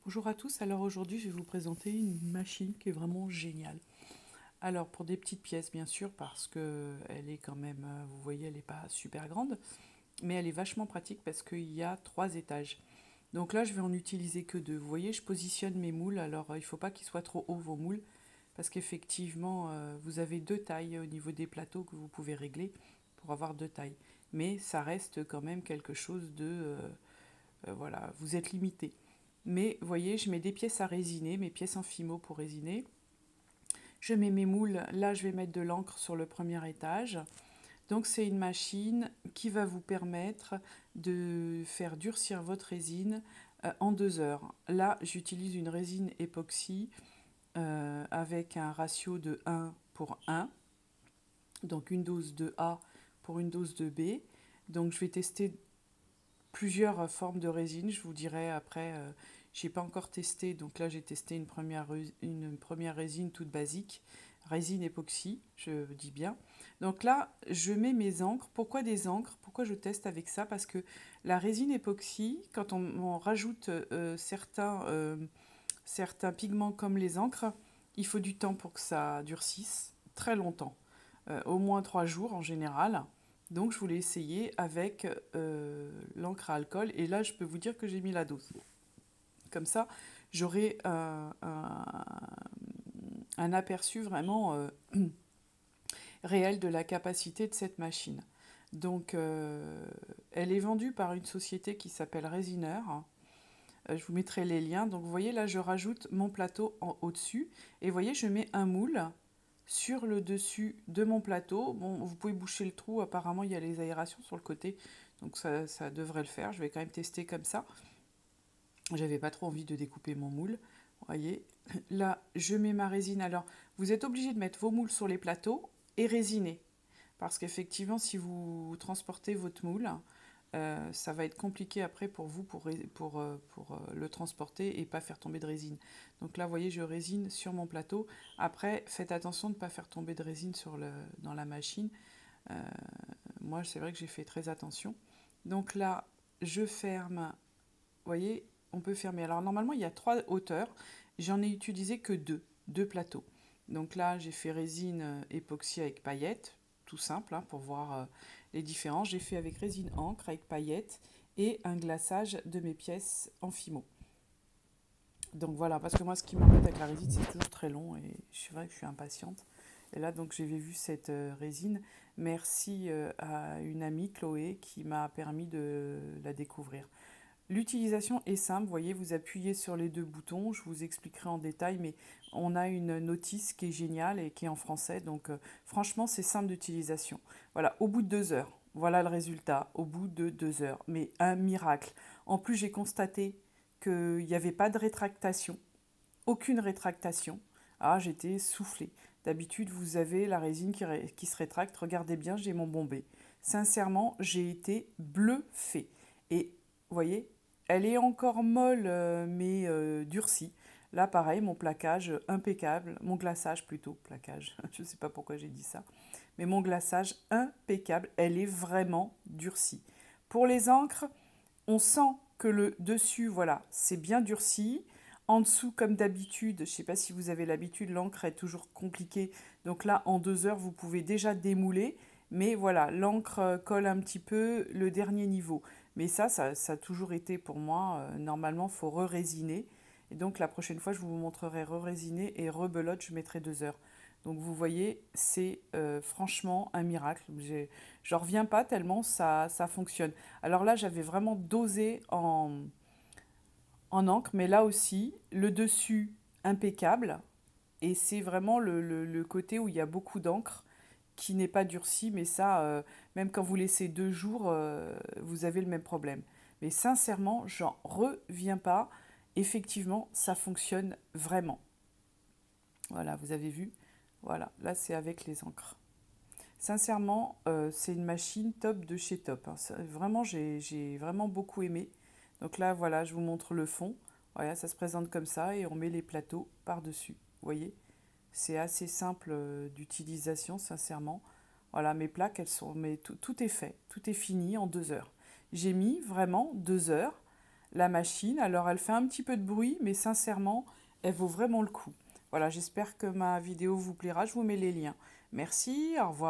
Bonjour à tous, alors aujourd'hui je vais vous présenter une machine qui est vraiment géniale. Alors pour des petites pièces bien sûr parce que elle est quand même, vous voyez elle n'est pas super grande, mais elle est vachement pratique parce qu'il y a 3 étages. Donc là je vais en utiliser que 2. Vous voyez je positionne mes moules, alors il ne faut pas qu'ils soient trop hauts vos moules parce qu'effectivement vous avez 2 tailles au niveau des plateaux que vous pouvez régler pour avoir 2 tailles. Mais ça reste quand même quelque chose de... voilà, vous êtes limité. Mais vous voyez, je mets des pièces à résiner, mes pièces en fimo pour résiner. Je mets mes moules, là je vais mettre de l'encre sur le premier étage. Donc c'est une machine qui va vous permettre de faire durcir votre résine en 2 heures. Là j'utilise une résine époxy avec un ratio de 1 pour 1. Donc une dose de A pour une dose de B. Donc je vais tester plusieurs formes de résine. Je vous dirai après, j'ai pas encore testé. Donc là, j'ai testé une première résine toute basique, résine époxy, je dis bien. Donc là, je mets mes encres. Pourquoi des encres? Pourquoi je teste avec ça? Parce que la résine époxy, quand on rajoute certains pigments comme les encres, il faut du temps pour que ça durcisse, très longtemps, au moins 3 jours en général. Donc je voulais essayer avec l'encre à alcool et là je peux vous dire que j'ai mis la dose. Comme ça, j'aurai un aperçu vraiment réel de la capacité de cette machine. Donc elle est vendue par une société qui s'appelle Resineur. Je vous mettrai les liens. Donc vous voyez là je rajoute mon plateau au-dessus et vous voyez je mets un moule sur le dessus de mon plateau. Bon, vous pouvez boucher le trou, apparemment il y a les aérations sur le côté, donc ça devrait le faire. Je vais quand même tester comme ça. J'avais pas trop envie de découper mon moule. Vous voyez, là je mets ma résine. Alors vous êtes obligé de mettre vos moules sur les plateaux et résiner. Parce qu'effectivement, si vous transportez votre moule, ça va être compliqué après pour vous pour le transporter et pas faire tomber de résine. Donc là, vous voyez, je résine sur mon plateau. Après, faites attention de ne pas faire tomber de résine dans la machine. Euh, Moi, c'est vrai que j'ai fait très attention. Donc là, je ferme. Vous voyez, on peut fermer. Alors normalement, il y a 3 hauteurs. J'en ai utilisé que deux plateaux. Donc là, j'ai fait résine époxy avec paillettes, tout simple, hein, pour voir les différences. J'ai fait avec résine encre avec paillettes et un glaçage de mes pièces en fimo. Donc voilà, parce que moi, ce qui m'embête avec la résine, c'est toujours très long et c'est vrai que je suis impatiente. Et là, donc, j'ai vu cette résine. Merci à une amie, Chloé, qui m'a permis de la découvrir. L'utilisation est simple, vous voyez, vous appuyez sur les 2 boutons, je vous expliquerai en détail, mais on a une notice qui est géniale et qui est en français, donc franchement c'est simple d'utilisation. Voilà, au bout de 2 heures, voilà le résultat, au bout de 2 heures, mais un miracle. En plus j'ai constaté qu'il n'y avait pas de rétractation, aucune rétractation. Ah, j'étais soufflée. D'habitude, vous avez la résine qui se rétracte. Regardez bien, j'ai mon bombé. Sincèrement, j'ai été bluffée. Et vous voyez, elle est encore molle, mais durcie. Là, pareil, mon plaquage impeccable, mon glaçage plutôt, plaquage, je ne sais pas pourquoi j'ai dit ça, mais mon glaçage impeccable, elle est vraiment durcie. Pour les encres, on sent que le dessus, voilà, c'est bien durci. En dessous, comme d'habitude, je ne sais pas si vous avez l'habitude, l'encre est toujours compliquée. Donc là, en 2 heures, vous pouvez déjà démouler. Mais voilà, l'encre colle un petit peu le dernier niveau. Mais ça a toujours été pour moi, normalement, il faut re-résiner. Et donc la prochaine fois, je vous montrerai re-résiner et rebelote, je mettrai 2 heures. Donc vous voyez, c'est franchement un miracle. J'en reviens pas tellement ça fonctionne. Alors là, j'avais vraiment dosé en encre, mais là aussi, le dessus impeccable. Et c'est vraiment le côté où il y a beaucoup d'encre qui n'est pas durci, mais ça, même quand vous laissez 2 jours, vous avez le même problème. Mais sincèrement, j'en reviens pas. Effectivement, ça fonctionne vraiment. Voilà, vous avez vu. Voilà, là c'est avec les encres. Sincèrement, c'est une machine top de chez top, hein. Vraiment, j'ai vraiment beaucoup aimé. Donc là, voilà, je vous montre le fond. Voilà, ça se présente comme ça et on met les plateaux par-dessus. Vous voyez, c'est assez simple d'utilisation, sincèrement. Voilà, mes plaques, tout est fait, tout est fini en 2 heures. J'ai mis vraiment 2 heures. la machine. Alors elle fait un petit peu de bruit, mais sincèrement, elle vaut vraiment le coup. Voilà, j'espère que ma vidéo vous plaira. Je vous mets les liens. Merci, au revoir.